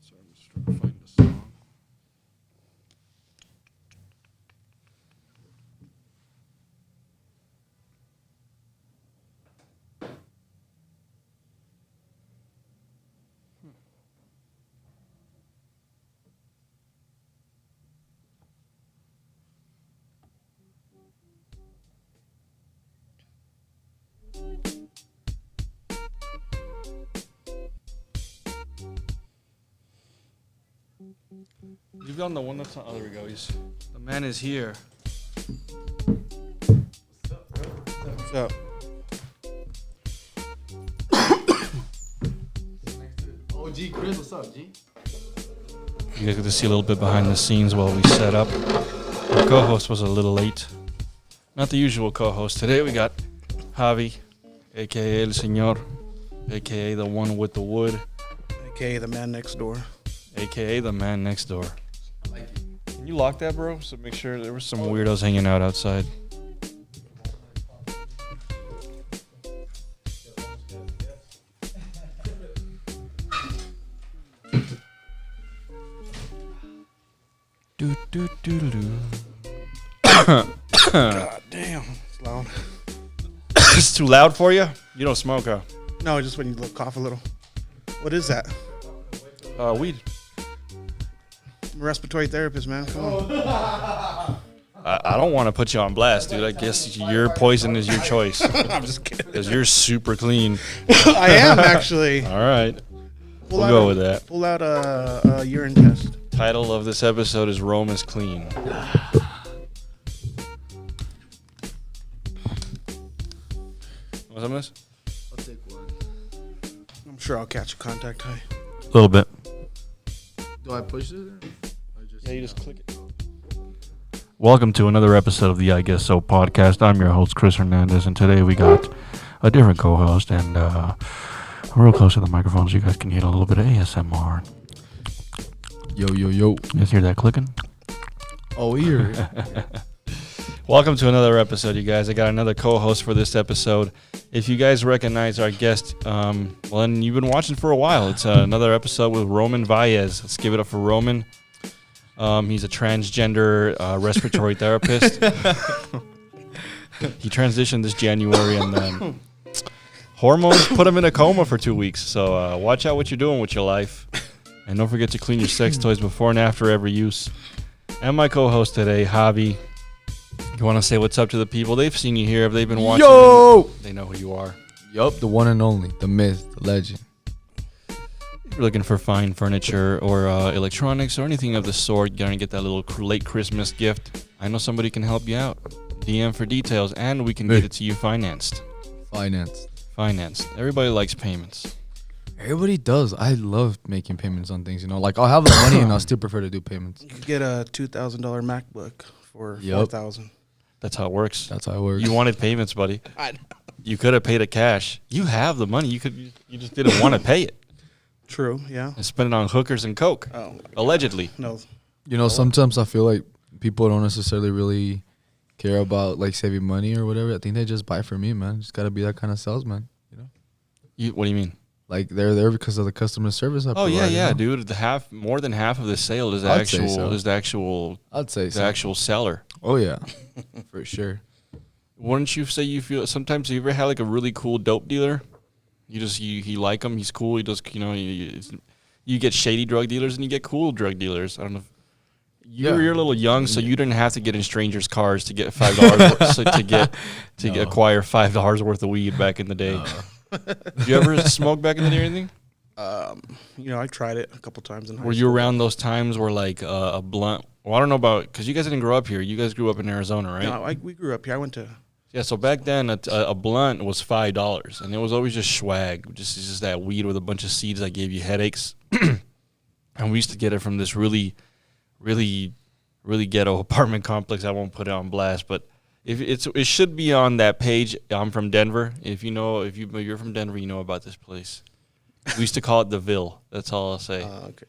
Sorry, I'm just trying to find the song. You've done the one that's on. Oh, there we go. The man is here. What's up? Oh, G, Chris, what's up, G? You guys get to see a little bit behind the scenes while we set up. Our co-host was a little late. Not the usual co-host. Today we got Javi, a.k.a. El Señor, a.k.a. the one with the wood, AKA the man next door. a.k.a. the man next door. I like it. Can you lock that, bro? So make sure there were some weirdos hanging out outside. Do do do do. God damn, it's loud. It's too loud for you? You don't smoke, huh? No, just when you cough a little. What is that? Weed. I'm a respiratory therapist, man. Come on. I don't want to put you on blast, dude. I guess your poison is your choice. I'm just kidding. Because you're super clean. I am actually. All right. Pull We'll out go a- with that. Pull out a urine test. Title of this episode is Rome is Clean. What's up, miss? I'll take one. I'm sure I'll catch a contact high. A little bit. Do I push it? Yeah, you just click it. Welcome to another episode of the IGS So podcast. I'm your host, Chris Hernandez, and today we got a different co-host, and real close to the microphone so you guys can hear a little bit of ASMR. Yo, yo, yo. You guys hear that clicking? Oh, here. Welcome to another episode, you guys. I got another co-host for this episode. If you guys recognize our guest, well, then you've been watching for a while. It's another episode with Roman Valles. Let's give it up for Roman. He's a transgender respiratory therapist. He transitioned this January, and then hormones put him in a coma for 2 weeks. So watch out what you're doing with your life. And don't forget to clean your sex toys before and after every use. And my co-host today, Javi. You want to say what's up to the people? They've seen you here. Have they been watching? Yo! They know who you are. Yup, the one and only, the myth, the legend. If you're looking for fine furniture or electronics or anything of the sort, you're going to get that little late Christmas gift. I know somebody can help you out. DM for details, and we can get it to you financed. Financed. Everybody likes payments. Everybody does. I love making payments on things, you know. Like, I'll have the money and I'll still prefer to do payments. You could get a $2,000 MacBook for Yup. $4,000. That's how it works. That's how it works. You wanted payments, buddy. I- You could have paid it cash. You have the money. You just didn't want to pay it True, yeah. and spend it on hookers and coke. Oh, Allegedly. no. You know, sometimes I feel like people don't necessarily really care about, like, saving money or whatever. I think they just buy for me, man. Just got to be that kind of salesman, you know? What do you mean? Like, they're there because of the customer service I Oh yeah, provide, you yeah, know? dude. More than half of the sale is I'd say so. the actual I'd say the so. actual seller. Oh, yeah. For sure. Wouldn't you say you feel sometimes you ever had like a really cool dope dealer? You like him, he's cool. He does, you know, you get shady drug dealers and you get cool drug dealers. I don't know. You're a little young, so you didn't have to get in strangers' cars to get $5 to acquire $5 worth of weed back in the day. Did you ever smoke back in the day or anything? You know, I tried it a couple times in high Were you around those times where like a blunt? Well, I don't know about because you guys didn't grow up here. You guys grew up in Arizona, right? No, we grew up here. I went to. Yeah, so back then a blunt was $5, and it was always just swag, just that weed with a bunch of seeds that gave you headaches. And we used to get it from this really, really, really ghetto apartment complex. I won't put it on blast, but it should be on that page. I'm from Denver. If you're from Denver, you know about this place. We used to call it the Ville. That's all I'll say. Okay.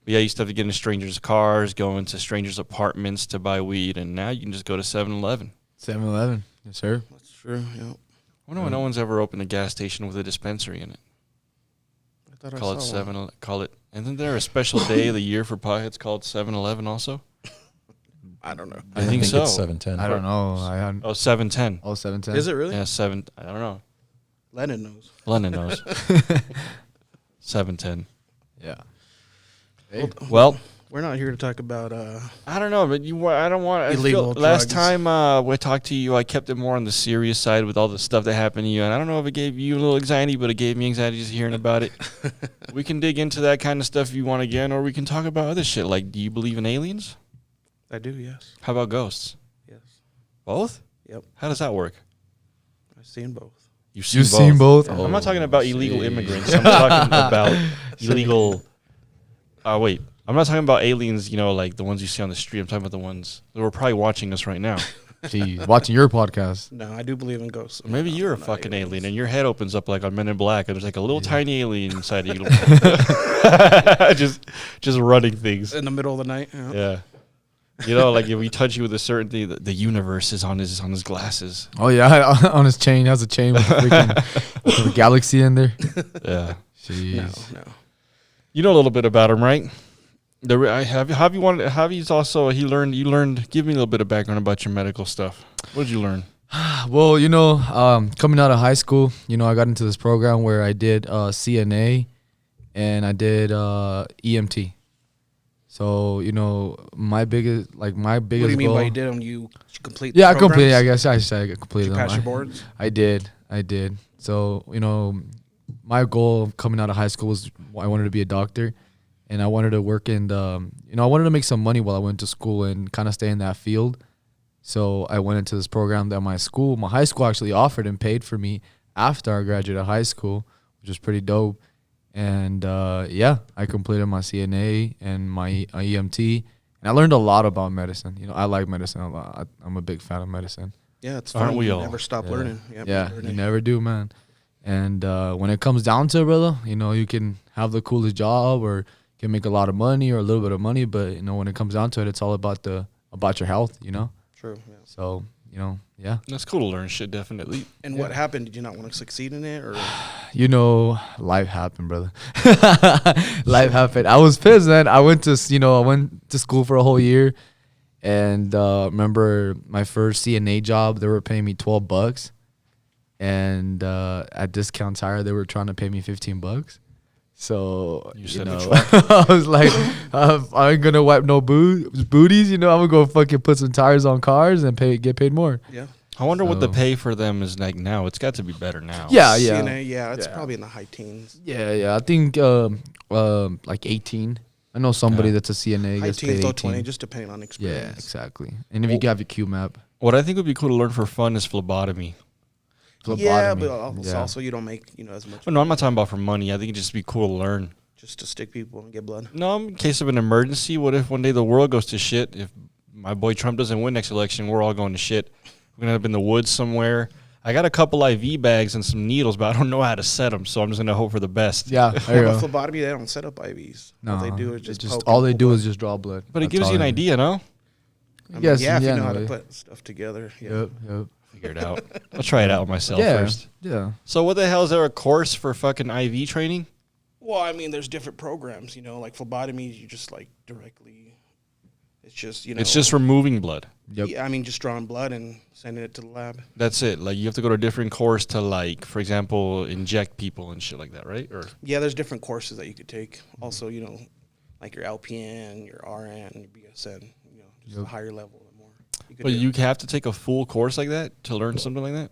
But yeah, I used to have to get in strangers' cars, go into strangers' apartments to buy weed, and now you can just go to 7-Eleven. 7-Eleven. Yes, sir. That's true. Yeah. I wonder why no one's ever opened a gas station with a dispensary in it. I thought Call I it saw 7. one. Call it. Isn't there a special day of the year for potheads called 7-Eleven also? I don't know. I think so. It's 7:10. I don't know. Oh, 7-10. Oh, 7-10. Is it really? Yeah, 7. I don't know. Lennon knows. Lennon knows. 7-10. Yeah. Well, We're not here to talk about. I don't know, but I don't want. Illegal last drugs. time we talked to you, I kept it more on the serious side with all the stuff that happened to you, and I don't know if it gave you a little anxiety, but it gave me anxiety just hearing about it. We can dig into that kind of stuff if you want again, or we can talk about other shit. Like, do you believe in aliens? I do. Yes. How about ghosts? Yes. Both? Yep. How does that work? I've seen both. You've Seen both? I'm not talking about illegal shit. immigrants. I'm talking about illegal. Wait. I'm not talking about aliens, like the ones you see on the street. I'm talking about the ones that were probably watching us right now. Jeez, watching your podcast. No, I do believe in ghosts. Maybe you're a Not fucking aliens. alien, and your head opens up like on Men in Black, and there's like a little tiny alien inside of you, just running things. In the middle of the night. Yeah. Yeah, like if we touch you with a certain thing, the universe is on his glasses. Oh, yeah. On his chain. He has a chain with with a galaxy in there. Yeah, Jeez. No. you know a little bit about him, right? Javi's also you learned. Give me a little bit of background about your medical stuff. What did you learn? Well, coming out of high school, I got into this program where I did CNA and I did EMT. So, my biggest What do you mean goal. by you did them? You complete. Yeah, I the completed. I programs? guess I said I Did completed you them. pass your boards? I did. So, my goal coming out of high school was I wanted to be a doctor, and I wanted to work in the, I wanted to make some money while I went to school and kind of stay in that field. So I went into this program that my high school actually offered and paid for me after I graduated high school, which was pretty dope. And I completed my CNA and my EMT, and I learned a lot about medicine. I like medicine a lot. I'm a big fan of medicine. Yeah, it's Aren't fun. we You all? never stop Yeah. learning. Yep, Yeah, learning. you never do, man. And when it comes down to it, brother, you can have the coolest job or can make a lot of money or a little bit of money, but when it comes down to it, it's all about your health. True. Yeah. So yeah. That's cool to learn shit, definitely. And what happened? Did you not want to succeed in it, or Life happened, brother. Life happened. I was pissed, man. I went to school for a whole year, and remember my first CNA job, they were paying me $12, and at Discount Tire they were trying to pay me $15. So You said I was like, I ain't gonna wipe no booties. I'm gonna go fucking put some tires on cars and get paid more. yeah? I wonder what the So- pay for them is like now. It's got to be better now. Yeah, CNA, yeah, it's Yeah. probably in the high teens. Yeah. I think like 18. I know somebody Yeah. that's a CNA High gets teens, paid low 18. 20, just depending on Yeah, experience. exactly. And if you have your Q map, What I think would be cool to learn for fun is phlebotomy. Yeah, phlebotomy. but also you don't make as much. Well, no, I'm not talking about for money. I think it'd just be cool to learn. Just to stick people and get blood. No, in case of an emergency, what if one day the world goes to shit? If my boy Trump doesn't win next election, we're all going to shit. We're going to end up in the woods somewhere. I got a couple IV bags and some needles, but I don't know how to set them, so I'm just going to hope for the best. Yeah, there you But go. phlebotomy, they don't set up IVs. No, All they do is just poke all and they pull do blood. is just draw blood. But it That's gives all you an they do. idea, no? I mean, Yes, yeah, if yeah, you know how no, to they- put stuff together. Yeah. Yep. Figure it out. I'll try it out myself Yeah, first. yeah. So what the hell, is there a course for fucking IV training? Well, I mean, there's different programs. Like phlebotomy, you just like directly. It's just It's just removing blood. Yep. Yeah, I mean, just drawing blood and sending it to the lab. That's it. Like, you have to go to a different course to, like, for example, inject people and shit like that, right? Or Yeah, there's different courses that you could take. Also, like your LPN, your RN, your BSN. Just a higher level, the more. You could But do. you have to take a full course like that to learn something like that?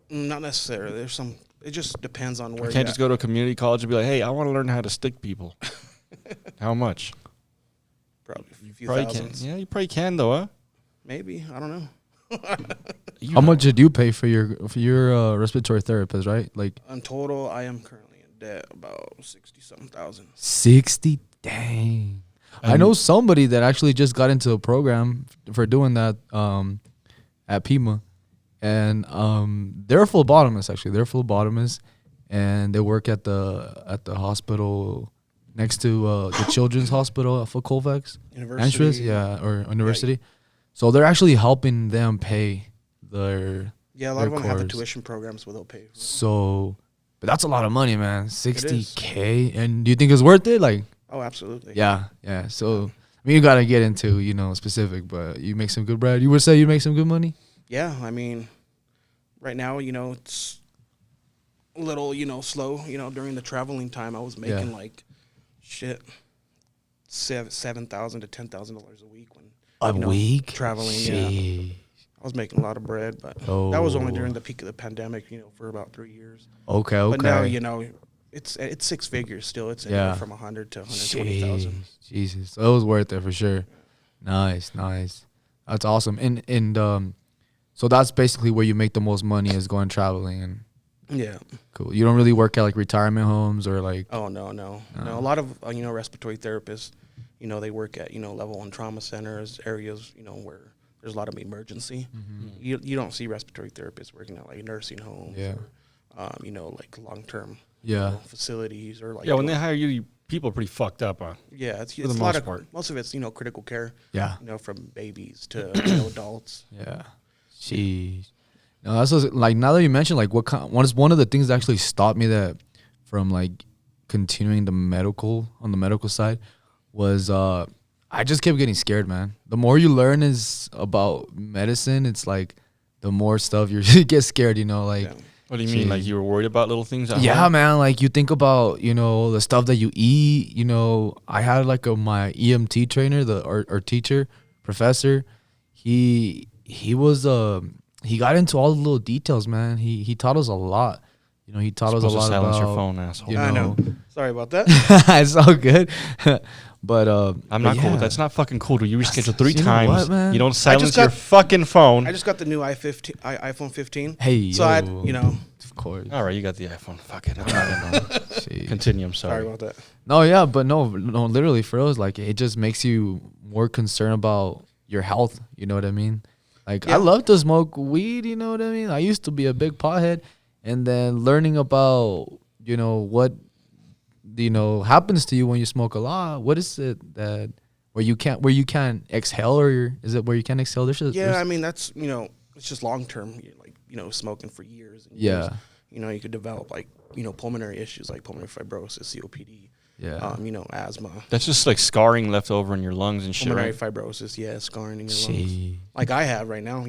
Not necessarily. There's some. It just depends on where. You can't just go to a community college and be like, hey, I want to learn how to stick people. How much? Probably a few Probably thousands. can. Yeah, you probably can, though, huh? Maybe, I don't know. You How know. much did you pay for your respiratory therapist? Right, like In total, I am currently in debt about 60-something thousand. 60. Dang. I know somebody that actually just got into a program for doing that at Pima, and they're a phlebotomist. Actually, they're phlebotomists, and they work at the hospital next to the children's hospital for Colfax, University. or university. So they're actually helping them pay their Yeah, a lot of them have the course. tuition programs where they'll pay. So, but that's a lot of money, man. $60K, and do you think it's worth it? Like, Oh, absolutely. yeah. So, I mean, you gotta get into specific, but you make some good bread. You would say you make some good money. Yeah, I mean, right now, it's a little, slow. During the traveling time, I was making like shit, $7,000 to $10,000 a week when Week traveling. Yeah, I was making a lot of bread, but that was only during the peak of the pandemic. For about 3 years. Okay. But now, it's 6 figures still. It's anywhere from 100 to 120,000. Jesus, so it was worth it for sure. Nice. That's awesome. And so that's basically where you make the most money is going traveling and. Yeah. Cool. You don't really work at like retirement homes or like. Oh no. A lot of respiratory therapists, they work at level 1 trauma centers, areas where there's a lot of emergency. Mm-hmm. You don't see respiratory therapists working at like nursing homes. Yeah. Or, like long term. Facilities or like. Yeah, when they hire you, people are pretty fucked up, huh? Yeah, it's the a most lot of part. most of it's critical care. Yeah. From babies to adults. Yeah. Jeez. No, that's like now that you mentioned like one of the things that actually stopped me from like continuing on the medical side was I just kept getting scared, man. The more you learn is about medicine, it's like the more stuff you get scared, like. Yeah. What do you mean? Like you were worried about little things? At Yeah, home? man. Like you think about, the stuff that you eat. I had like my EMT trainer, our teacher, professor. He was he got into all the little details, man. He taught us a lot. He taught us a lot silence about. your phone, asshole. I know. Sorry about that. It's all good. But I'm not cool with that. It's not fucking cool. You reschedule 3 You know times. what, man? You don't silence your got- fucking phone. I just got the new iPhone 15. hey, So I, of course. All right, you got the iPhone. Fuck it. I'm not Shit. Continue. I'm sorry sorry. about that. No, yeah, but no, literally for us, like it just makes you more concerned about your health. You know what I mean? Like Yeah. I love to smoke weed. You know what I mean? I used to be a big pothead, and then learning about what happens to you when you smoke a lot. What is it that where you can't exhale, or is it where you can't exhale? Yeah, I mean that's it's just long term. Like smoking for years. And Yeah. years, you could develop like pulmonary issues like pulmonary fibrosis, COPD. Yeah. Asthma. That's just like scarring left over in your lungs and shit, Pulmonary right? fibrosis, scarring in your lungs. Gee. Like I have right now,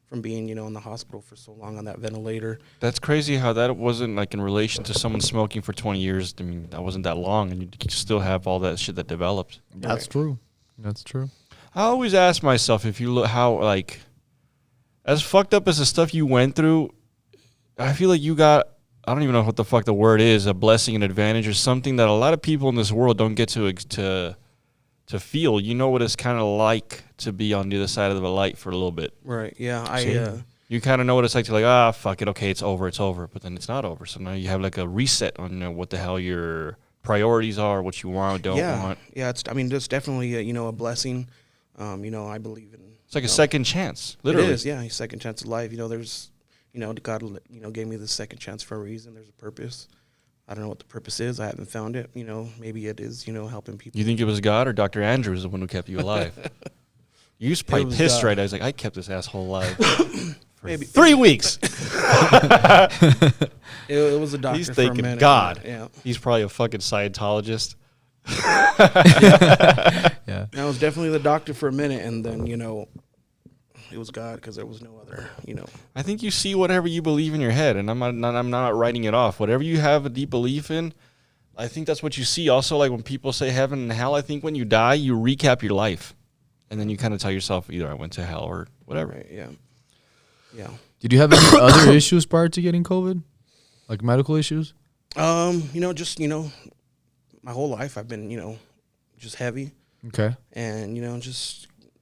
from being, in the hospital for so long on that ventilator. That's crazy how that wasn't like in relation to someone smoking for 20 years. I mean, that wasn't that long, and you still have all that shit that developed. That's true. That's true. I always ask myself if you look how like as fucked up as the stuff you went through, I feel like you got, I don't even know what the fuck the word is, a blessing, an advantage, or something that a lot of people in this world don't get to feel. You know what it's kind of like to be on the other side of the light for a little bit. Right. Yeah. You kind of know what it's like to like, fuck it, okay, it's over. But then it's not over. So now you have like a reset on what the hell your priorities are, what you want, don't want. Yeah. It's definitely a blessing. I believe in. It's like a second chance, literally. It is. Yeah. A second chance of life. There's. God, gave me the second chance for a reason. There's a purpose. I don't know what the purpose is. I haven't found it. Maybe it is, helping people. You think it was God or Dr. Andrews the one who kept you alive? You was probably was pissed, God. right? I was like, I kept this asshole alive for Maybe 3 weeks. It was a doctor He's for a thinking minute. God. Yeah. He's probably a fucking Scientologist. Yeah. I was definitely the doctor for a minute, and then, it was God because there was no other, I think you see whatever you believe in your head, and I'm not writing it off. Whatever you have a deep belief in, I think that's what you see. Also, like when people say heaven and hell, I think when you die, you recap your life, and then you kind of tell yourself either I went to hell or whatever. Right, yeah. Yeah. Did you have any other issues prior to getting COVID? Like medical issues? Just, my whole life I've been, just heavy Okay. and,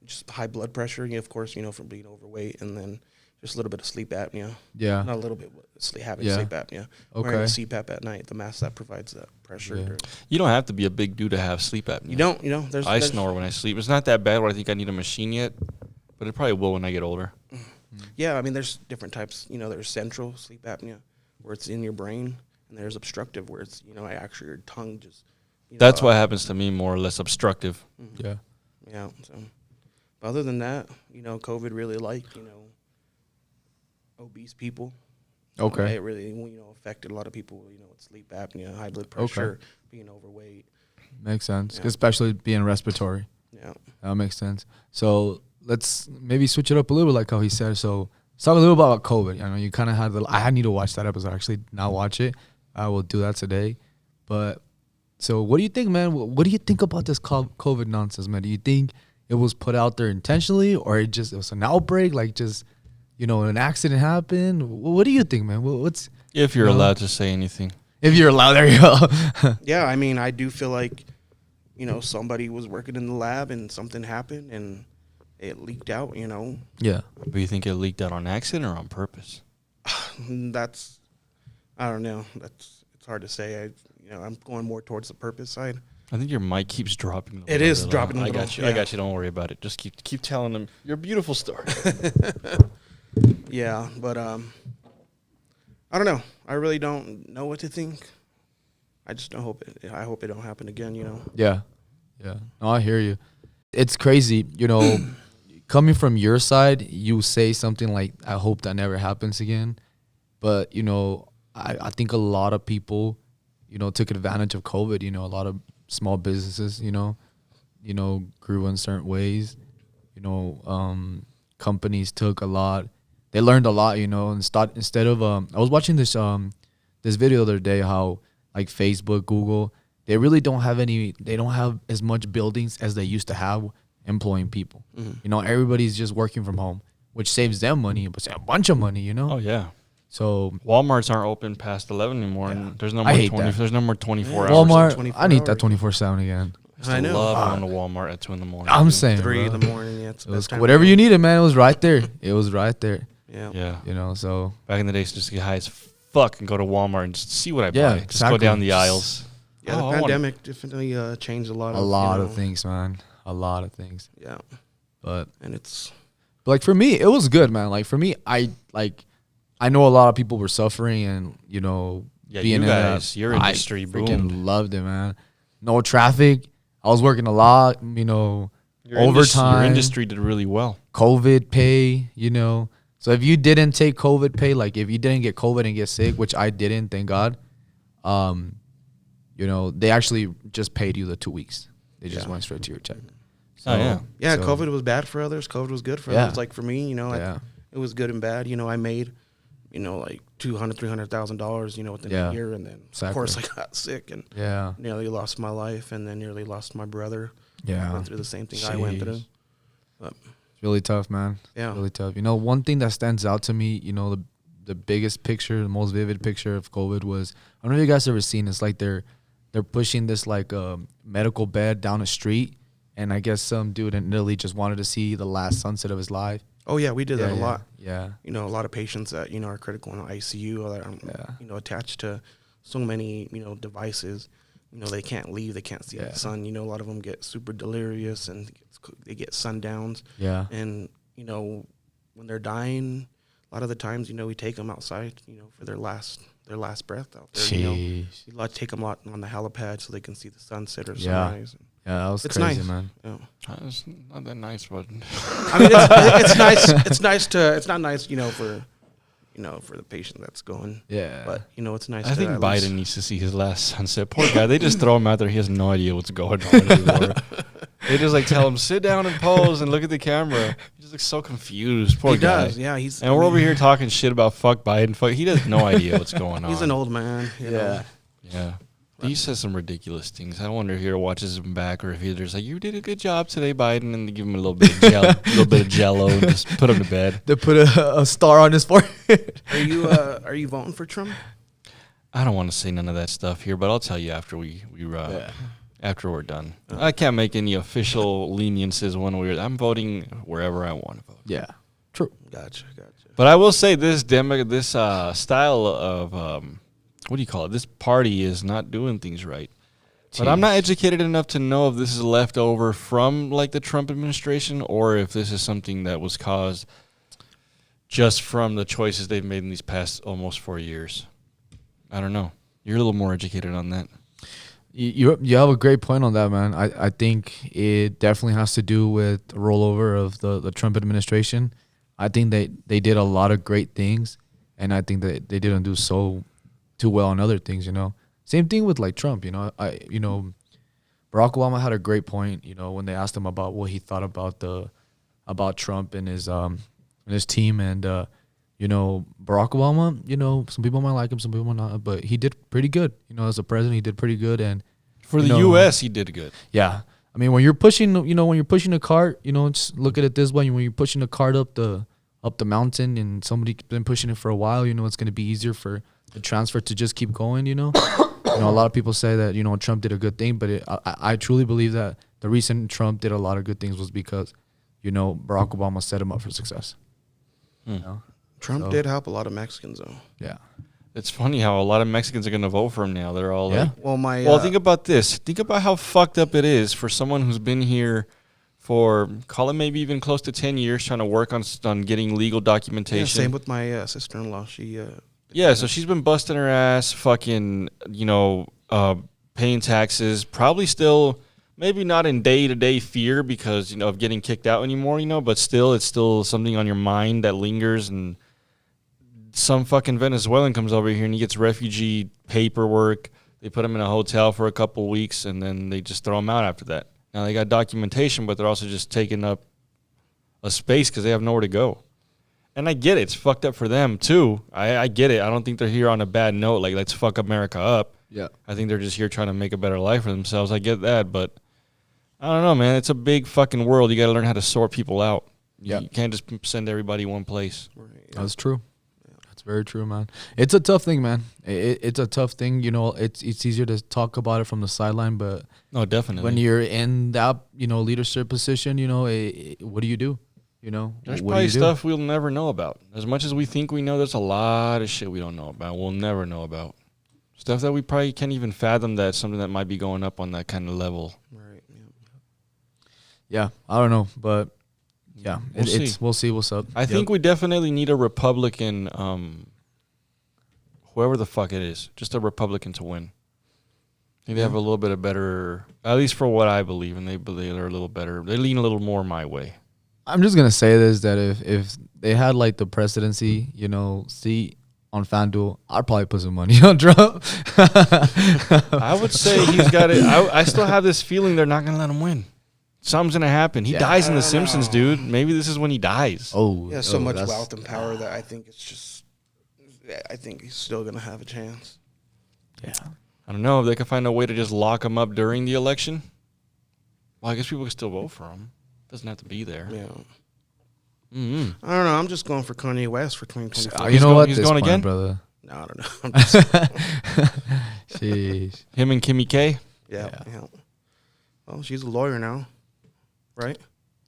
just high blood pressure, of course, from being overweight, and then just a little bit of sleep apnea. Yeah. Not a little bit, but having Yeah. sleep apnea. Okay. Wearing a CPAP at night, the mask that provides that pressure. Yeah. You don't have to be a big dude to have sleep apnea. You don't, I snore when I sleep. It's not that bad where I think I need a machine yet, but it probably will when I get older. Yeah, I mean, there's different types. There's central sleep apnea, where it's in your brain, and there's obstructive, where it's, actually your tongue just. That's what happens to me, more or less obstructive. Yeah. Yeah. So, but other than that, COVID really obese people. Okay. It really, affected a lot of people, with sleep apnea, high blood pressure, being overweight. Makes sense, Yeah. especially being respiratory. Yeah. That makes sense. So let's maybe switch it up a little bit, like how he said. So let's talk a little bit about COVID. I know you kind of had I need to watch that episode. Actually, now watch it. I will do that today. But so, what do you think, man? What do you think about this COVID nonsense, man? Do you think it was put out there intentionally, or it was an outbreak, like just an accident happened? What do you think, man? What's If you're allowed to say anything. if you're allowed? There you go. Yeah, I mean, I do feel like, somebody was working in the lab and something happened and it leaked out, Yeah. But you think it leaked out on accident or on purpose? That's, I don't know. It's hard to say. I'm going more towards the purpose side. I think your mic keeps dropping. It is dropping a I little, got you. yeah. I got you. Don't worry about it. Just keep telling them your beautiful story. Yeah, but I don't know. I really don't know what to think. I just don't hope it. I hope it don't happen again. Yeah. Yeah. No, I hear you. It's crazy, coming from your side, you say something like, I hope that never happens again. But, I think a lot of people, took advantage of COVID. A lot of small businesses, grew in certain ways. Companies took a lot. They learned a lot, and instead of I was watching this video the other day how like Facebook, Google, they really don't have they don't have as much buildings as they used to have employing people. Mm-hmm. Everybody's just working from home, which saves them money, but a bunch of money, Oh yeah. So Walmarts aren't open past 11 anymore, and there's no more I hate 20. that. There's no more 24 hours. Walmart, 24 I need that hours. 24/7 again. I know. Love going to Walmart at 2 in the morning. I'm dude. saying, 3 bro. in the morning. Yeah, it's It the was best time whatever to you go. needed, man. It was right there. It was right there. Yeah. Yeah. So Back in the days, just get high as fuck and go to Walmart and just see what I Yeah, buy. Just exactly. go down the aisles. Yeah, Oh, the I wanna- pandemic definitely changed a lot. a lot of things, man. A lot of things. Yeah, But and it's like for me, it was good, man. Like for me, I know a lot of people were suffering, and Yeah, being you in guys, your I industry freaking boomed. loved it, man. No traffic. I was working a lot. Overtime. Your industry did really well. COVID pay. So if you didn't take COVID pay, like if you didn't get COVID and get sick, which I didn't, thank God. They actually just paid you the 2 weeks. They just Yeah. went straight to your check. Oh, yeah. yeah. so- COVID was bad for others. COVID was good for Yeah. others. Like for me, Yeah. it was good and bad. I made, like $200,000-$300,000, within Yeah. a year, and then Exactly. of course I got sick and Yeah. nearly lost my life, and then nearly lost my brother. Yeah. Went through the same thing I went through. Jeez. But It's really tough, man. yeah, Really tough. One thing that stands out to me, the biggest picture, the most vivid picture of COVID was, I don't know if you guys ever seen, it's like they're pushing this like medical bed down a street, and I guess some dude in Italy just wanted to see the last sunset of his life. oh yeah, we did that a lot. Yeah. A lot of patients that are critical in ICU, or that are attached to so many devices. They can't leave, they can't see the sun. A lot of them get super delirious and they get sundowns. Yeah. And when they're dying, a lot of the times we take them outside, for their last breath out there. Jeez. We take them out on the helipad so they can see the sunset or Yeah. sunrise. Yeah, that was It's crazy, nice. man. Yeah. It's not that nice, but I mean, it's nice. It's nice to. It's not nice, for the patient that's going. Yeah. But it's nice. I think at Biden least- needs to see his last sunset. Poor guy. They just throw him out there. He has no idea what's going on anymore. They just tell him, sit down and pose and look at the camera. He just looks so confused. Poor He guy. does. Yeah, he's. And we're over here talking shit about fuck Biden. Fuck. He has no idea what's going on. He's an old man. you know. Yeah. He says some ridiculous things. I wonder if he watches him back, or if he's just like, "You did a good job today, Biden," and they give him a little bit of Jello, and just put him to bed. They put a star on his forehead. Are you voting for Trump? I don't want to say none of that stuff here, but I'll tell you after after we're done. I can't make any official leniences one way or I'm voting wherever I want to vote. Yeah. True. Gotcha. But I will say this style of what do you call it? This party is not doing things right. But I'm not educated enough to know if this is left over from like the Trump administration or if this is something that was caused just from the choices they've made in these past almost 4 years. I don't know. You're a little more educated on that. You have a great point on that, man. I think it definitely has to do with the rollover of the Trump administration. I think they did a lot of great things, and I think that they didn't do too well on other things, you know. Same thing with like Trump, you know. Barack Obama had a great point, you know, when they asked him about what he thought about Trump and his team, and you know, Barack Obama, you know, some people might like him, some people might not, but he did pretty good. You know, as a president, he did pretty good, and for the U.S., he did good. Yeah, I mean, when you're pushing a cart, you know, just look at it this way: when you're pushing a cart up the mountain, and somebody's been pushing it for a while, you know, it's going to be easier for the transfer to just keep going. You know, a lot of people say that, you know, Trump did a good thing, but I truly believe that the reason Trump did a lot of good things was because, you know, Barack Obama set him up for success. You know? Trump did help a lot of Mexicans, though. Yeah. It's funny how a lot of Mexicans are going to vote for him now. They're all like, well, think about this. Think about how fucked up it is for someone who's been here for, call it maybe even close to 10 years, trying to work on getting legal documentation. Yeah, same with my sister-in-law. So she's been busting her ass, fucking, you know, paying taxes, probably still maybe not in day-to-day fear because, you know, of getting kicked out anymore, you know, but still, it's still something on your mind that lingers. And some fucking Venezuelan comes over here and he gets refugee paperwork. They put him in a hotel for a couple weeks and then they just throw him out after that. Now they got documentation, but they're also just taking up a space because they have nowhere to go. And I get it. It's fucked up for them, too. I get it. I don't think they're here on a bad note, like, let's fuck America up. Yeah. I think they're just here trying to make a better life for themselves. I get that, but I don't know, man. It's a big fucking world. You got to learn how to sort people out. Yeah. You can't just send everybody one place. Right, yeah. That's true. That's very true, man. It's a tough thing, man. It's a tough thing. You know, it's easier to talk about it from the sideline, but No, definitely. when you're in that, you know, leadership position, you know, what do you do? You know, There's what probably do you do? stuff we'll never know about. As much as we think we know, there's a lot of shit we don't know about. We'll never know about. Stuff that we probably can't even fathom that's something that might be going up on that kind of level. Right. Yeah, I don't know, but yeah, We'll see. We'll see what's up. I think we definitely need a Republican, whoever the fuck it is, just a Republican to win. I think they have a little bit of better, at least for what I believe, and they're a little better. They lean a little more my way. I'm just gonna say this, that if they had like the presidency, you know, seat on FanDuel, I'd probably put some money on Trump. I would say he's got it. I still have this feeling they're not gonna let him win. Something's gonna happen. He dies in The Simpsons, dude. Maybe this is when he dies. He has so much wealth and power that I think I think he's still gonna have a chance. Yeah. I don't know if they can find a way to just lock him up during the election. Well, I guess people can still vote for him. Doesn't have to be there. Yeah. Mm-hmm. I don't know. I'm just going for Kanye West for 2024. You know what? He's This going point, again, brother. No, I don't know. I'm just, Sheesh. Him and Kimmy K. yeah. Well, she's a lawyer now, right?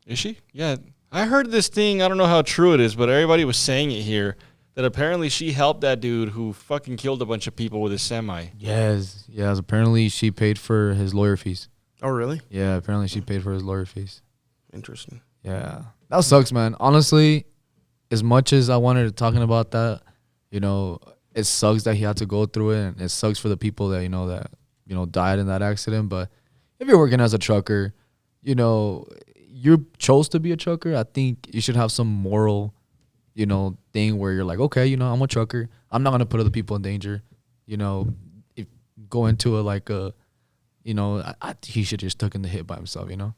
Is she? Yeah. I heard this thing. I don't know how true it is, but everybody was saying it here that apparently she helped that dude who fucking killed a bunch of people with his semi. Yes. Apparently, she paid for his lawyer fees. Oh, really? Yeah. Apparently, she paid for his lawyer fees. Interesting. Yeah. That sucks, man. Honestly, as much as I wanted to talking about that, you know, it sucks that he had to go through it, and it sucks for the people that died in that accident. But if you're working as a trucker, you know, you chose to be a trucker. I think you should have some moral, you know, thing where you're like, okay, you know, I'm a trucker. I'm not gonna put other people in danger. You know, if go into he should just took in the hit by himself. You know.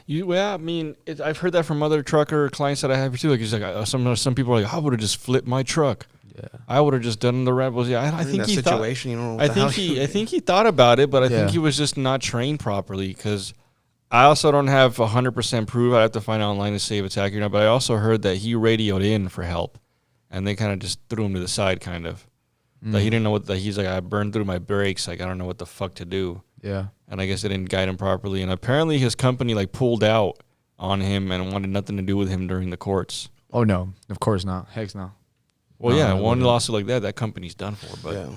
I mean, I've heard that from other trucker clients that I have too. Like, he's like, some people are like, I would have just flipped my truck. Yeah, I would have just done the rebels. Yeah, I think that he situation, you know. I think he thought about it, but I think he was just not trained properly. Because I also don't have 100% proof. I have to find out online to see if it's accurate. But I also heard that he radioed in for help, and they kind of just threw him to the side, kind of. Like, he didn't know he's like, I burned through my brakes. Like, I don't know what the fuck to do. Yeah. And I guess they didn't guide him properly. And apparently his company, like, pulled out on him and wanted nothing to do with him during the courts. Oh no, of course not. Heck no. Well, No, yeah, I one wouldn't. lawsuit like that company's done for. But Yeah.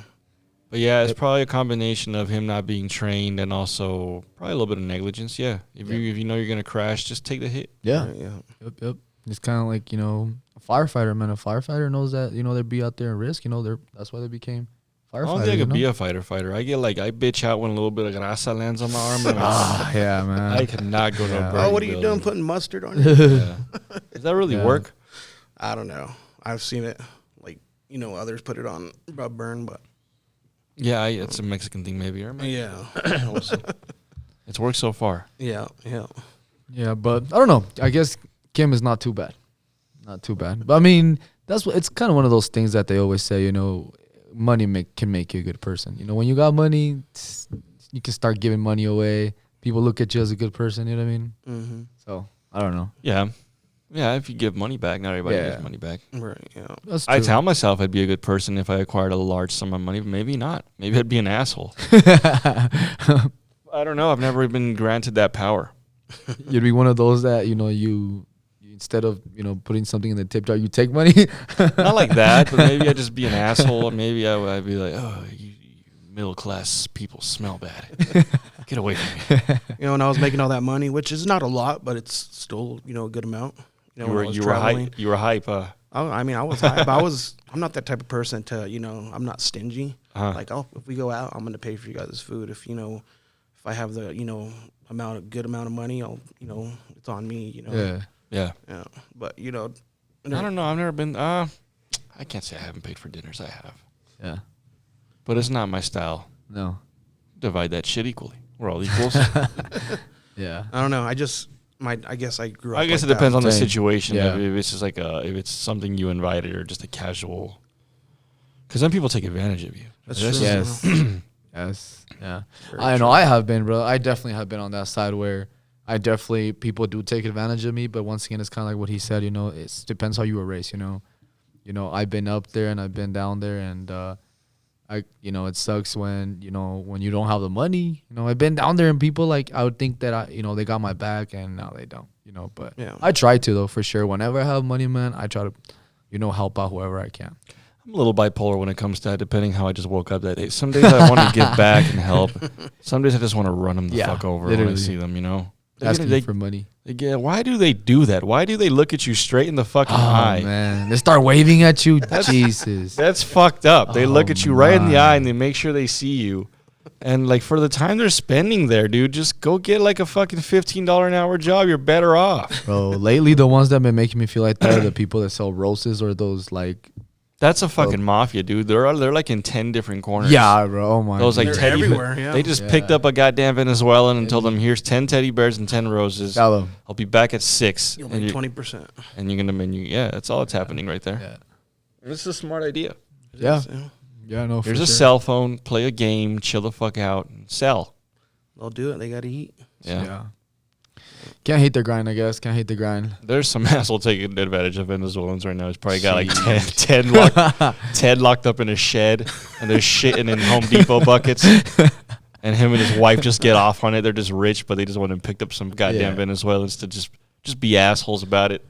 but yeah, it's probably a combination of him not being trained and also probably a little bit of negligence. Yeah, if you know you're gonna crash, just take the hit. Yeah. Right, yeah. Yep. It's kind of like, a firefighter, man. A firefighter knows that, they'd be out there in risk. That's why they became I firefighters. don't think I could be a fighter. I bitch out when a little bit of grasa lands on my arm. And Yeah, man. I cannot go to a Yeah. burning Oh, what are you building. doing putting mustard on you? Yeah. Does that really Yeah. work? I don't know. I've seen it. Like, others put it on rub burn, but Yeah, it's a Mexican thing maybe. Or maybe. yeah. It's worked so far. Yeah. Yeah, but I don't know. I guess Kim is not too bad. Not too bad. But I mean, it's kind of one of those things that they always say, money can make you a good person. When you got money, you can start giving money away. People look at you as a good person, you know what I mean? Mm-hmm. So, I don't know. Yeah. Yeah, if you give money back, not everybody Yeah. gives money back. Right, yeah. That's I true. tell myself I'd be a good person if I acquired a large sum of money, but maybe not. Maybe I'd be an asshole. I don't know. I've never been granted that power. You'd be one of those that, you instead of, putting something in the tip jar, you take money. Not like that, but maybe I'd just be an asshole. Or maybe I'd be like, oh, you middle class people smell bad. Get away from me. And I was making all that money, which is not a lot, but it's still, a good amount. You when I was were traveling. hype. You were hype. I was hype. I'm not that type of person to, I'm not stingy. Uh-huh. Like, if we go out, I'm going to pay for you guys' food. If I have the, good amount of money, I'll, it's on me, Yeah. Yeah. Yeah. But, I don't know. I've never been. I can't say I haven't paid for dinners. I have. Yeah. But it's not my style. No. Divide that shit equally. We're all equals. Yeah. I don't know. I guess I grew up. I guess like it depends that. on the Same. situation. Yeah. If it's just like if it's something you invited or just a casual. Because then people take advantage of you. That's This true. is- Yes. Yes. Yeah. Very I know. true. I have been, bro. I definitely have been on that side where people do take advantage of me. But once again, it's kind of like what he said. It depends how you were raised. I've been up there and I've been down there, and it sucks when when you don't have the money. I've been down there and people I would think that they got my back, and now they don't. But Yeah. I try to though, for sure. Whenever I have money, man, I try to help out whoever I can. I'm a little bipolar when it comes to that, depending how I just woke up that day. Some days I want to give back and help. Some days I just want to run them the Yeah, fuck over when I literally. see them, Asking for money. Why do they do that? Why do they look at you straight in the fucking eye? Man, they start waving at you. Jesus. That's fucked up. They look Oh, at you right in the eye man. and they make sure they see you. And for the time they're spending there, dude, just go get a fucking $15 an hour job. You're better off. Bro, lately the ones that have been making me feel like that are the people that sell roses or those That's a fucking mafia, dude. They're in 10 different corners. yeah, bro. Oh my. Those They're teddy everywhere, yeah. They just Yeah. picked up a goddamn Venezuelan and told them, here's 10 teddy bears and 10 roses. Tell 'em. I'll be back at 6. You'll And make you're, 20%. and you're gonna yeah, that's all that's happening right there. Yeah. This is a smart idea. Yeah. Yeah, no. Here's for a sure. cell phone, play a game, chill the fuck out, and sell. They'll do it. They got to eat. Yeah. Can't hate the grind, I guess. Can't hate the grind. There's some asshole taking advantage of Venezuelans right now. He's probably got Jeez. 10 locked up in a shed, and they're shitting in Home Depot buckets. And him and his wife just get off on it. They're just rich, but they just want to pick up some goddamn Yeah. Venezuelans to just be assholes about it.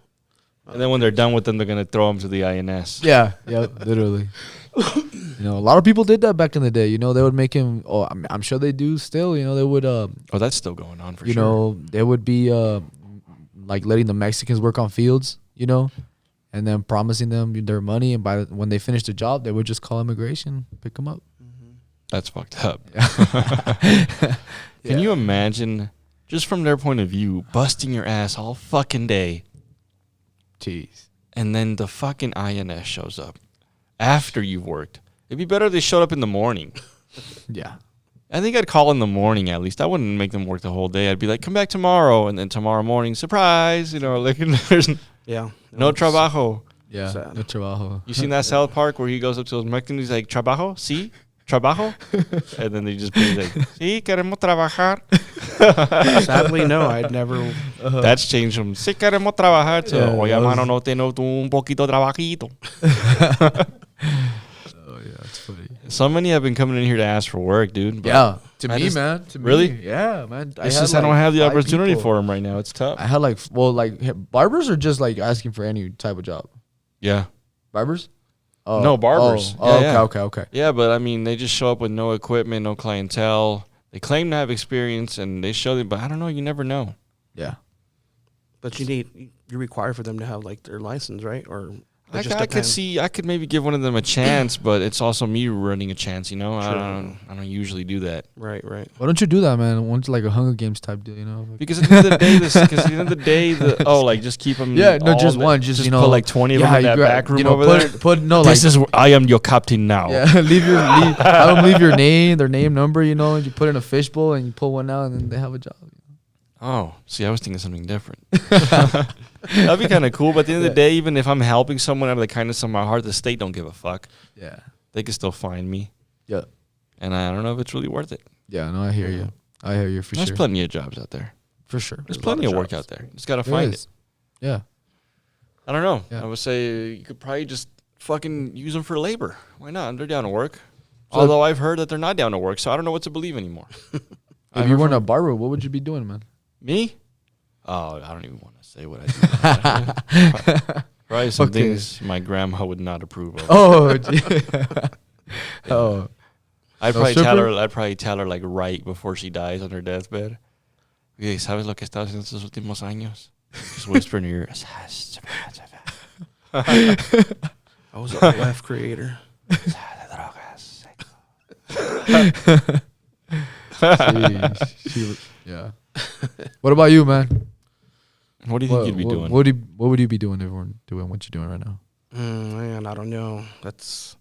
And then when they're done with them, they're gonna throw them to the INS. Yeah. Yeah. Literally. A lot of people did that back in the day. They would make him. Oh, I'm sure they do still. They would. Oh, that's still going on for you sure. know, they would be letting the Mexicans work on fields. And then promising them their money, and when they finish the job, they would just call immigration, pick them up. That's fucked up. Can you imagine, just from their point of view, busting your ass all fucking day, Jeez. and then the fucking INS shows up after you've worked? It'd be better if they showed up in the morning. Yeah. I think I'd call in the morning at least. I wouldn't make them work the whole day. I'd be like, come back tomorrow, and then tomorrow morning, surprise, there's Yeah. no trabajo. Yeah. Sad. No trabajo. You seen that South Park where he goes up to those Mexicans, he's like, trabajo, sí, trabajo? And then they just be like, sí, queremos trabajar. Sadly, no. I'd never. That's changed from, sí, queremos trabajar to, Yeah, oye, that was- mano, no tengo un poquito trabajito. Oh yeah. that's funny. So many have been coming in here to ask for work, dude. Yeah, to I me, just- man. To Really? me, yeah, man. It's just I don't have the 5 opportunity people. for them right now. It's tough. I had like, barbers are just like asking for any type of job. Yeah. Barbers? No, barbers. Oh, Yeah, yeah. okay. Yeah, but I mean, they just show up with no equipment, no clientele. They claim to have experience, and they show them, but I don't know. You never know. Yeah. But you require for them to have like their license, right? Or it I just could depends? see. I could maybe give one of them a chance, but it's also me running a chance. You know, Sure. I don't usually do that Right. Why don't you do that, man? Once like a Hunger Games type deal, you know? Like, because at the end of the day, like just keep them. yeah, no, just one, just you know, put like 20 of them in that back room over there. This This is I am your captain now. Yeah, have them leave their name, number, you know, and you put it in a fishbowl and you pull one out and then they have a job. Oh, see, I was thinking something different. That'd be kind of cool. But at the end of the day, even if I'm helping someone out of the kindness of my heart, the state don't give a fuck. Yeah. They can still find me. Yeah. And I don't know if it's really worth it. Yeah, no, I hear you. I hear you for There's sure. plenty of jobs out there. For sure. There's a lot plenty of of work jobs. out there. Just got to There find is. it. Yeah. I don't know. Yeah. I would say you could probably just fucking use them for labor. Why not? They're down to work. So- Although I've heard that they're not down to work, so I don't know what to believe anymore. If you weren't a barber, what would you be doing, man? Me? Oh, I don't even want to say what I do. Probably some Okay. things my grandma would not approve of. Oh, oh. I'd No probably tell her like right before she dies on her deathbed. Okay, ¿sabes lo que estás haciendo estos últimos años? Just whisper in her ear. I was a left creator. Yeah. What about you, man? What do you think you'd be doing? What would you be doing if you weren't doing what you're doing right now? Man, I don't know. That's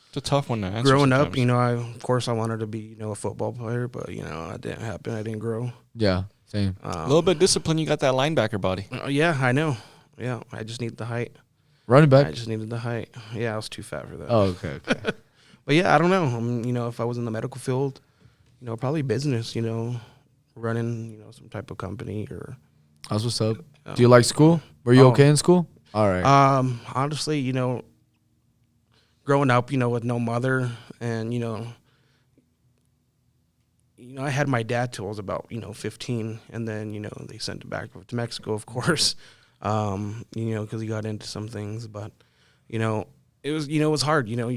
It's a tough one to answer. growing up. sometimes. You know, of course I wanted to be a football player, but that didn't happen. I didn't grow. Yeah, same. A little bit of discipline. You got that linebacker body. Yeah, I know. Yeah, I just need the height. Running I back. just needed the height. Yeah, I was too fat for that. Oh, okay. But yeah, I don't know. If I was in the medical field, probably business. Running some type of company or. That's what's up. Do you like school? Were you okay in school? All right. Honestly, growing up, with no mother and, I had my dad till I was about, 15. And then, they sent it back to Mexico, of course, because he got into some things. But, it was hard. You're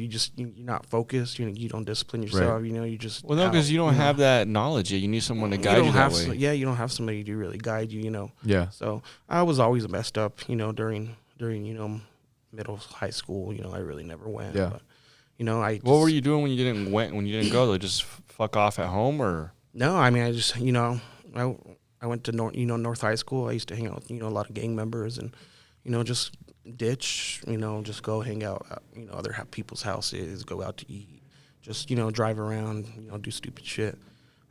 not focused. You don't discipline yourself. Right. You just. Well, no, because you don't have that knowledge yet. You need someone to guide you that way. Yeah, you don't have somebody to really guide you, Yeah. So I was always messed up, during middle high school. I really never went. Yeah. But, I. What were you doing when you didn't go? Though, just fuck off at home, or No, I mean I just I went to North High School. I used to hang out with a lot of gang members and just ditch, just go hang out at, other people's houses, go out to eat, just drive around, do stupid shit.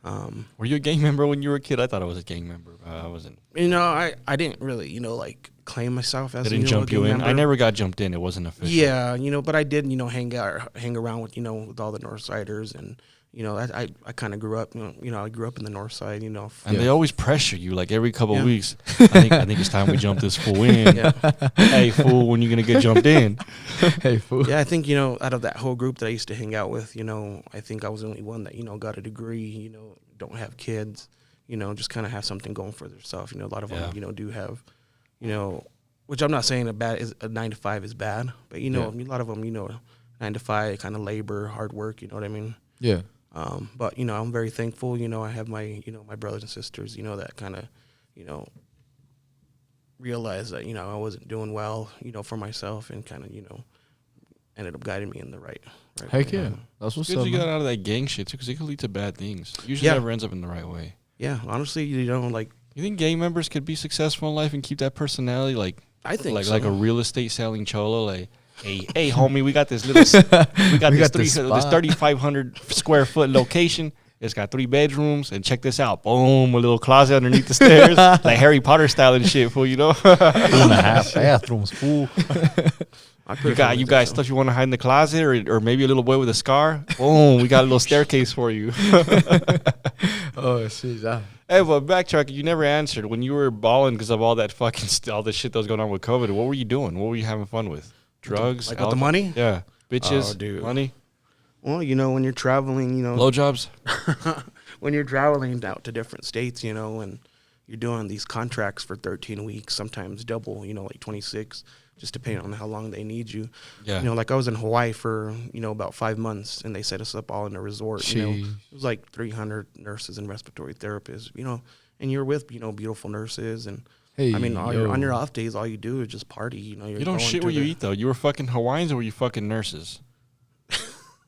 were you a gang member when you were a kid? I thought I was a gang member. I wasn't. I didn't really claim myself as They didn't a jump gang you in. member. I never got jumped in. It wasn't official. Yeah, but I did hang around with with all the North Siders and. I kind of grew up, I grew up in the North Side, And they always pressure you like every couple of weeks. I think it's time we jump this fool in. Yeah. Hey, fool, when you gonna get jumped in? Hey, fool. Yeah, I think, out of that whole group that I used to hang out with, I think I was the only one that, got a degree, don't have kids, just kind of have something going for themselves. A lot of them, do have, which I'm not saying a 9 to 5 is bad, but, a lot of them, 9 to 5, kind of labor, hard work, you know what I mean? Yeah. But, I'm very thankful, I have my, my brothers and sisters, that kind of, realized that, I wasn't doing well, for myself and kind of, ended up guiding me in the right Heck way. yeah. That's what's Good up, you got man. out of that gang shit too, because it could lead to bad things. Usually, Yeah. never ends up in the right way. Yeah, honestly, like, You think gang members could be successful in life and keep that personality, I think like so. like a real estate selling cholo, like. Hey, homie, we got this little, we got this this 3,500 square foot location. It's got 3 bedrooms, and check this out. Boom, a little closet underneath the stairs, like Harry Potter style and shit, fool. 2.5 bathrooms, fool. You got stuff you want to hide in the closet, or maybe a little boy with a scar. Boom, we got a little staircase for you. Oh, shit. Hey, but backtrack, you never answered when you were balling because of all that fucking all the shit that was going on with COVID. What were you doing? What were you having fun with? Drugs, like with the money? yeah, bitches, Oh, dude. money. Well, when you're traveling, Blowjobs? when you're traveling out to different states, and you're doing these contracts for 13 weeks, sometimes double, like 26, just depending on how long they need you. Yeah. Like I was in Hawaii for, about 5 months, and they set us up all in a resort. It was like 300 nurses and respiratory therapists, and you're with, beautiful nurses. And Hey, I mean, on your off days, all you do is just party. You don't shit where you eat, though. You were fucking Hawaiians or were you fucking nurses?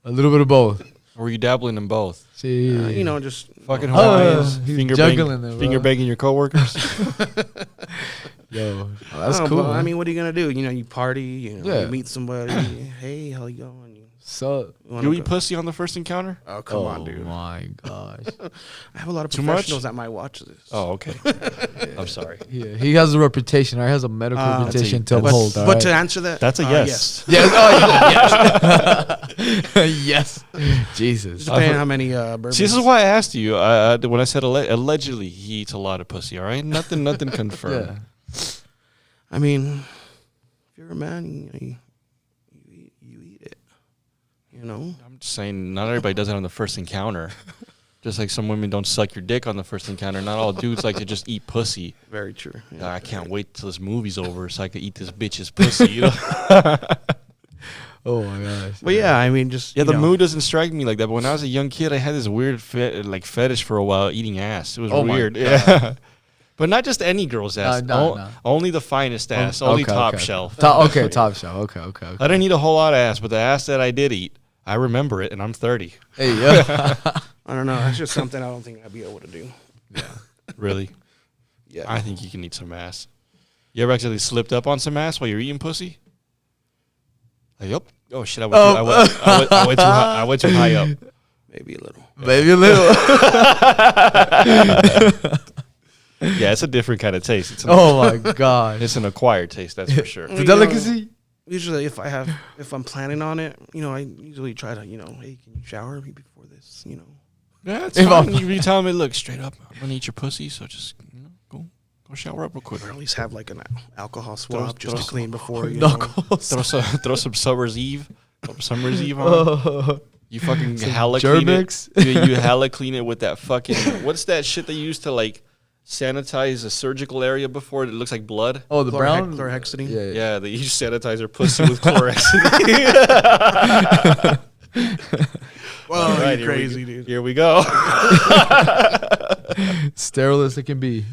A little bit of both. Or were you dabbling in both? See, just fucking Hawaiians, finger banging your coworkers. Yo, that's cool. But, I mean, what are you gonna do? You party. You meet somebody. Hey, how you going? So you eat pussy on the first encounter? Oh, come on, dude. Oh my gosh. I have a lot of Too professionals much? that might watch this. Oh, okay. I'm sorry. Yeah, he has a reputation. He has a medical reputation to uphold. But to answer that, That's a yes. Yes. Oh, yes. Yes. Jesus. Depending on how many bourbons. See, this is why I asked you when I said allegedly he eats a lot of pussy. All right, nothing confirmed. Yeah. I mean, if you're a man, you eat it. I'm just saying, not everybody does it on the first encounter. Just like some women don't suck your dick on the first encounter. Not all dudes like to just eat pussy. Very true. Yeah, I can't wait till this movie's over so I can eat this bitch's pussy. Oh my gosh. But yeah, I mean, just Yeah, the mood doesn't strike me like that. But when I was a young kid, I had this weird fetish for a while eating ass. It was weird. Yeah. But not just any girl's ass. No. Only the finest ass. Only top okay. shelf. Top shelf. Okay. I didn't eat a whole lot of ass, but the ass that I did eat, I remember it, and I'm 30. Hey, yeah. I don't know. That's just something I don't think I'd be able to do. Yeah. Really? Yeah. I think you can eat some ass. You ever actually slipped up on some ass while you're eating pussy? Like, yep. Oh shit! I went too high up. Maybe a little. Maybe a little. Yeah, it's a different kind of taste. It's Oh my god. it's an acquired taste, that's for sure. It's a delicacy. Usually, if I'm planning on it, I usually try to, hey, can you shower me before this? Yeah, it's fine. You tell me, look, straight up, I'm gonna eat your pussy, so just go shower up real quick. Or at least have like an alcohol swab just to clean before you. Throw some Summer's Eve on. You fucking hella clean it. You hella clean it with that fucking what's that shit they use to like sanitize a surgical area before it looks like blood? Oh, the brown chlorhexidine. Yeah, they use sanitize their pussy with chlorhexidine. Well, right, you're crazy, dude. Here we go. sterile as it can be.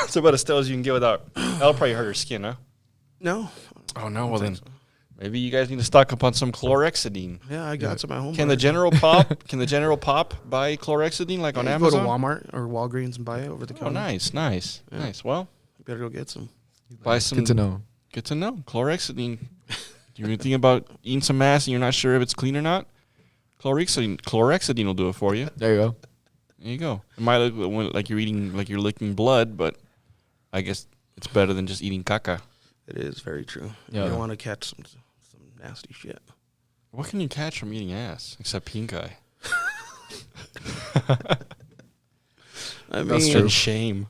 So about as sterile as you can get without. That'll probably hurt her skin, huh? No. Oh no. Well then, maybe you guys need to stock up on some chlorhexidine. Yeah, I got some at home. Can the General Pop buy chlorhexidine like on you Amazon? Go to Walmart or Walgreens and buy it over the counter. Oh, nice. Well, You better go get some. buy some. Good to know. Good to know. Chlorhexidine. Do you think about eating some ass and you're not sure if it's clean or not? Chlorhexidine will do it for you. There you go. There you go. It might look like you're licking blood, but I guess it's better than just eating caca. It is very true. Yeah. You don't want to catch some nasty shit. What can you catch from eating ass except pink eye? I mean, That's true. And shame.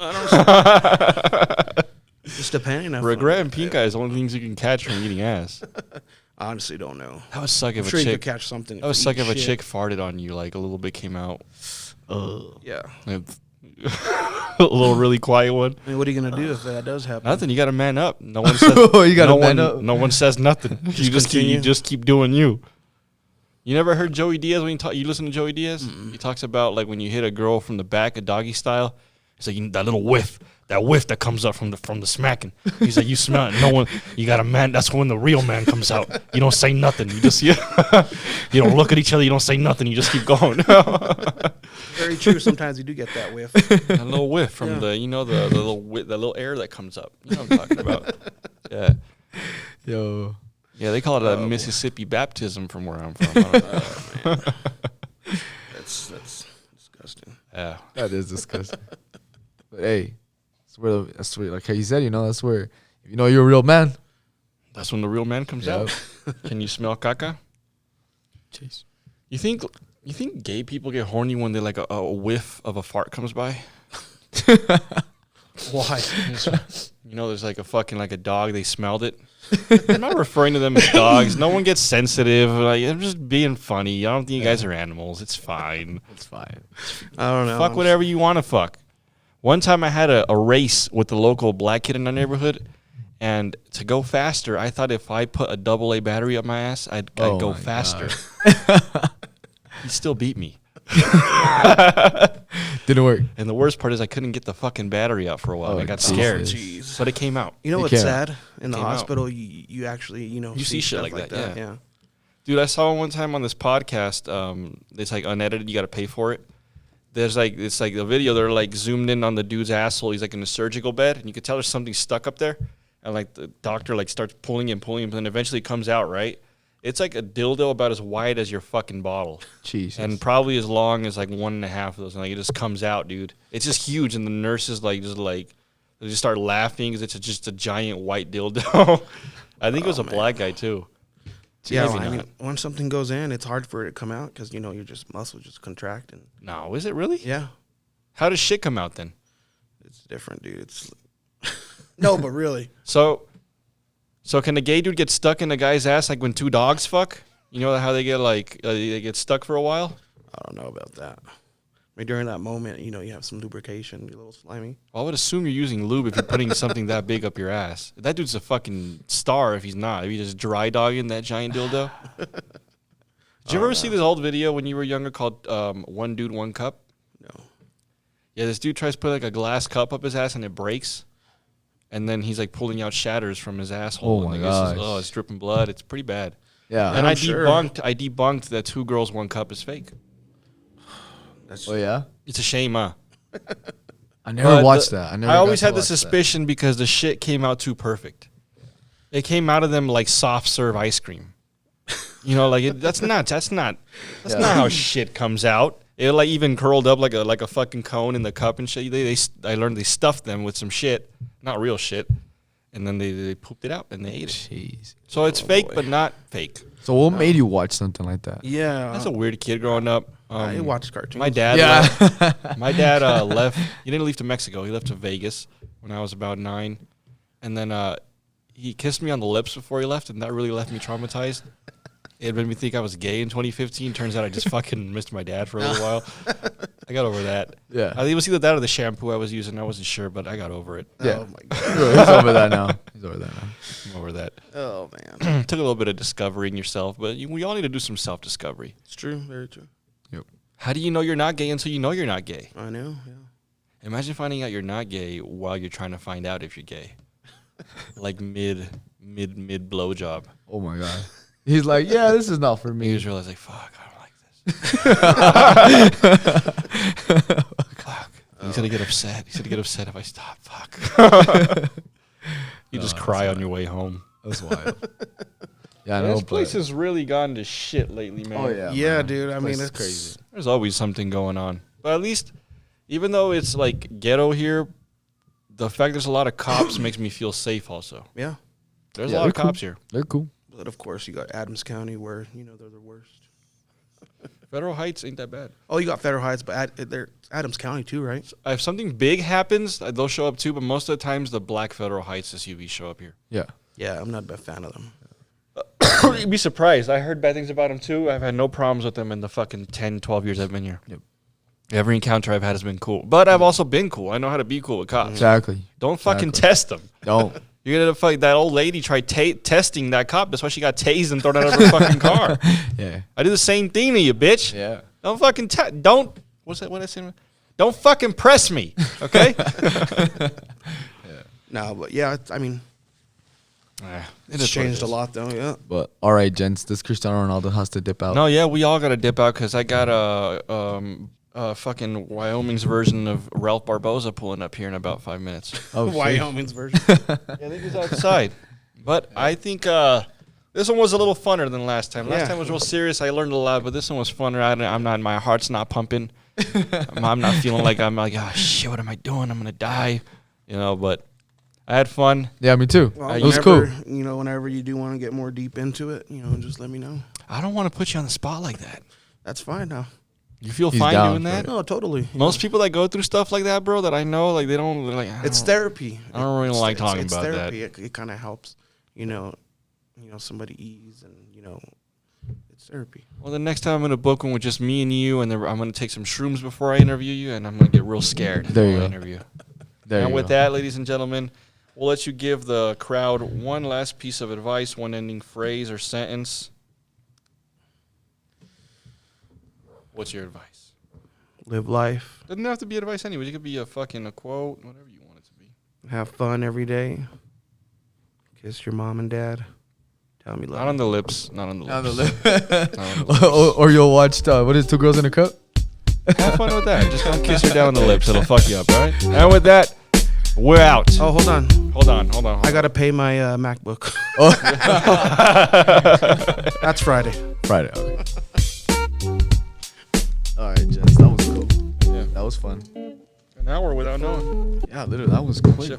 Just depending on Regret and pink eye is the only things you can catch from eating ass. I honestly don't know. That would suck I'm if sure a you chick. could catch something. That would suck if a chick farted on you, like a little bit came out. Yeah. A little really quiet one. I mean, what are you gonna do if that does happen? Nothing. You got to man up. No one says. You gotta man up. No one says nothing. You continue. just keep doing you. You never heard Joey Diaz when you listen to Joey Diaz? Mm-mm. He talks about like when you hit a girl from the back, a doggy style. It's like that little whiff that comes up from the smacking. He's like, you smell it. No one. You got a man. That's when the real man comes out. You don't say nothing. You just you don't look at each other. You don't say nothing. You just keep going. Very true. Sometimes you do get that whiff. A little whiff from the little air that comes up. You know what I'm talking about? Yeah. Yo. Yeah, they call it a Mississippi baptism from where I'm from. I don't know. Man. That's disgusting. Yeah. That is disgusting. But hey, that's where, like you said, that's where, if you know you're a real man. That's when the real man comes out. Can you smell caca? Jeez. You think gay people get horny when they like a whiff of a fart comes by? Why? You know, there's like a fucking like a dog. They smelled it. I'm not referring to them as dogs. No one gets sensitive. Like, I'm just being funny. I don't think you guys are animals. It's fine. It's fine. I don't know. Fuck whatever you want to fuck. One time I had a race with the local black kid in our neighborhood, and to go faster, I thought if I put a AA battery up my ass, I'd go faster. He still beat me. Didn't work. And the worst part is I couldn't get the fucking battery out for a while. Oh, I got scared. Jeez. But it came out. You know It what's came sad? In the Came out. hospital, you actually, You see shit stuff like that, Yeah. Dude, I saw one time on this podcast, it's like unedited, you got to pay for it. There's like, it's like a video, they're like zoomed in on the dude's asshole. He's like in a surgical bed, and you can tell there's something stuck up there. And like the doctor like starts pulling him, and then eventually it comes out, right? It's like a dildo about as wide as your fucking bottle. Jesus. And probably as long as like 1.5 of those. And like it just comes out, dude. It's just huge. And the nurses they just start laughing because it's just a giant white dildo. I think it was a black guy too. Yeah, Maybe well, I not. mean, once something goes in, it's hard for it to come out because, you know, your muscles just contract. And No, is it really? yeah, How does shit come out then? it's different, dude. It's no, but really. So can a gay dude get stuck in a guy's ass like when two dogs fuck? You know how they get like they get stuck for a while? I don't know about that. I mean, during that moment, you know, you have some lubrication, you're a little slimy. Well, I would assume you're using lube if you're putting something that big up your ass. That dude's a fucking star if he's not. If he's just dry dogging that giant dildo. Did you ever see this old video when you were younger called One Dude, One Cup? No. Yeah, this dude tries to put like a glass cup up his ass and it breaks. And then he's like pulling out shatters from his asshole. Oh, my and gosh. it's dripping blood. It's pretty bad. Yeah. And I'm I sure. debunked that 2 girls, 1 cup is fake. That's Oh, yeah? It's a shame, huh? I never watched that. I always had the suspicion because the shit came out too perfect. It came out of them like soft serve ice cream. You know, like that's not how shit comes out. It like even curled up like a fucking cone in the cup and shit. I learned they stuffed them with some shit, not real shit, and then they pooped it out and they ate it. Jeez. So it's fake, but not fake. So what made you watch something like that? yeah. That's a weird kid growing up. I watched cartoons. My dad. Yeah. My dad left. He didn't leave to Mexico. He left to Vegas when I was about 9, and then he kissed me on the lips before he left, and that really left me traumatized. It made me think I was gay in 2015. Turns out I just fucking missed my dad for a little while. I got over that. Yeah. I think it was either that or the shampoo I was using. I wasn't sure, but I got over it. Yeah. Oh, my God. He's over that now. I'm over that. Oh, man. Took a little bit of discovering yourself, but we all need to do some self-discovery. It's true. Very true. How do you know you're not gay until you know you're not gay? I know. Yeah. Imagine finding out you're not gay while you're trying to find out if you're gay. Like mid blowjob. Oh, my God. He's like, yeah, this is not for You me. just realize, like, fuck, I don't like this. Fuck. He's gonna get upset. He's gonna get upset if I stop. Fuck. You just cry on your way home. That's wild. Yeah, I know. This place has really gone to shit lately, man. Oh, yeah. Yeah, man. dude. I mean, Place is it's crazy. There's always something going on. But at least, even though it's like ghetto here, the fact there's a lot of cops makes me feel safe also. Yeah. There's Yeah, a lot of they're cool. cops here. They're cool. But, of course, you got Adams County where, you know, they're the worst. Federal Heights ain't that bad. Oh, you got Federal Heights, but they're Adams County, too, right? If something big happens, they'll show up too, but most of the times the black Federal Heights SUVs show up here. Yeah. Yeah, I'm not a big fan of them. You'd be surprised. I heard bad things about them too. I've had no problems with them in the fucking 10, 12 years I've been here. Yep. Every encounter I've had has been cool. But I've also been cool. I know how to be cool with cops. Exactly. Don't fucking Exactly. test them. Don't. You're gonna fuck that old lady tried testing that cop. That's why she got tased and thrown out of her fucking car. Yeah. I do the same thing to you, bitch. Yeah. Don't fucking don't. What's that? What I say? Don't fucking press me, okay? No, but yeah, I mean, it's changed a lot, though. Yeah. But all right, gents, this Cristiano Ronaldo has to dip out. No, yeah, we all got to dip out because I got a fucking Wyoming's version of Ralph Barboza pulling up here in about 5 minutes. Oh, shit. Wyoming's version. Yeah, I think he's outside. But I think this one was a little funner than last time. Last Yeah. time was real serious. I learned a lot, but this one was funner. I'm not. My heart's not pumping. I'm not feeling like I'm like, oh shit, what am I doing? I'm gonna die. You know, but I had fun. Yeah, me too. Well, It was cool. You know, whenever you do want to get more deep into it, you know, just let me know. I don't want to put you on the spot like that. That's fine now. You feel He's fine down doing for that? No, totally. Most people that go through stuff like that, bro, that I know, like they're like, It's therapy. I don't really like talking it's about therapy. that. It kind of helps, somebody ease and it's therapy. Well, the next time I'm gonna book one with just me and you, and then I'm gonna take some shrooms before I interview you, and I'm gonna get real scared. There you while I go. interview. There And you with go. that, ladies and gentlemen, we'll let you give the crowd one last piece of advice, one ending phrase or sentence. What's your advice? Live life. Doesn't have to be advice anyways. It could be a quote, whatever you want it to be. Have fun every day. Kiss your mom and dad. Tell them you love Not on them. the lips. Not on the lips. On the lip. Not on the lips. or you'll watch what is Two Girls in a Cup? Have fun with that. Just don't kiss her down on the lips. It'll fuck you up, all right? And with that, we're out. Oh, hold on. Hold on. I got to pay my MacBook. Oh. That's Friday. Friday. Okay. All right, Jess. That was cool. Yeah. That was fun. An hour without knowing. Yeah, literally, that was quick. Shit